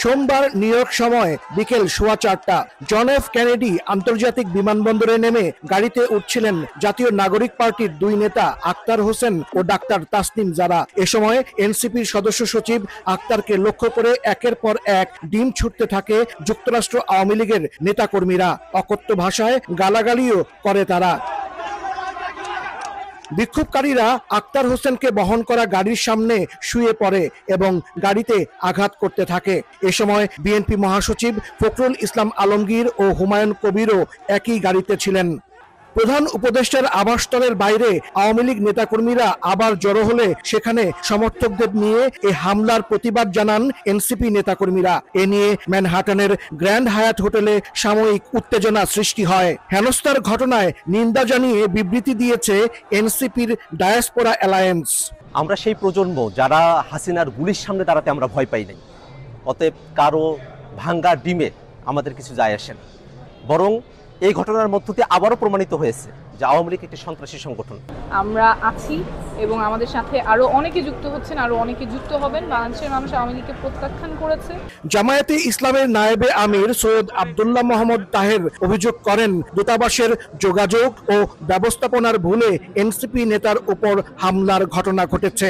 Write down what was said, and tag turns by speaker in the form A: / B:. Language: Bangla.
A: সোমবার নিউ ইয়র্ক সময় বিকেল 4:15 জন এফ কেনেডি আন্তর্জাতিক বিমানবন্দরে নেমে গাড়িতে উঠছিলেন জাতীয় নাগরিক পার্টির দুই নেতা আক্তার হোসেন ও ডাক্তার তাসনিম জারা। এ সময় এনসিপির সদস্য সচিব আক্তারকে লক্ষ্য করে একের পর এক ডিম ছুটতে থাকে যুক্তরাষ্ট্র আওয়ামী লীগের নেতাকর্মীরা। অকথ্য ভাষায় গালাগালিও করে তারা। বিক্ষোভকারীরা আক্তার হোসেনকে বহন করা গাড়ির সামনে শুয়ে পড়ে এবং গাড়িতে আঘাত করতে থাকে। এ সময় বিএনপি মহাসচিব ফখরুল ইসলাম আলমগীর ও হুমায়ুন কবিরও একই গাড়িতে ছিলেন। প্রধান উপদেষ্টার আবাসস্থলের বাইরে আওয়ামী লীগ নেতাকর্মীরা আবার জড়ো হলে সেখানে সমর্থকদের নিয়ে এ হামলার প্রতিবাদ জানান এনসিপি নেতাকর্মীরা। এ নিয়ে ম্যানহাটানের গ্র্যান্ড হায়াত হোটেলে সাময়িক উত্তেজনা সৃষ্টি হয়। হেনস্থার ঘটনায় নিন্দা জানিয়ে বিবৃতি দিয়েছে এনসিপির ডায়াসপোরা অ্যালায়েন্স।
B: আমরা সেই প্রজন্ম যারা হাসিনার গুলির সামনে দাঁড়াতে আমরা ভয় পাই নাই। অতএব কারো ভাঙ্গা ডিমে আমাদের কিছু যায় আসে না, বরং এই ঘটনার মধ্য দিয়ে আবারও প্রমাণিত হয়েছে যে আওয়ামী লীগ একটি সন্ত্রাসী সংগঠন।
C: আমরা আছি এবং আমাদের সাথে আরো অনেকে যুক্ত হচ্ছেন, আরো অনেকে যুক্ত হবেন। বাংলাদেশের মানুষ আওয়ামী লীগকে প্রত্যাখ্যান করেছে।
A: জামায়াতে ইসলামের নায়েবে আমির সৈয়দ আব্দুল্লাহ মোহাম্মদ তাহের অভিযোগ করেন, দূতাবাসের যোগাযোগ ও ব্যবস্থাপনার ভুলে এনসিপি নেতার উপর হামলার ঘটনা ঘটেছে।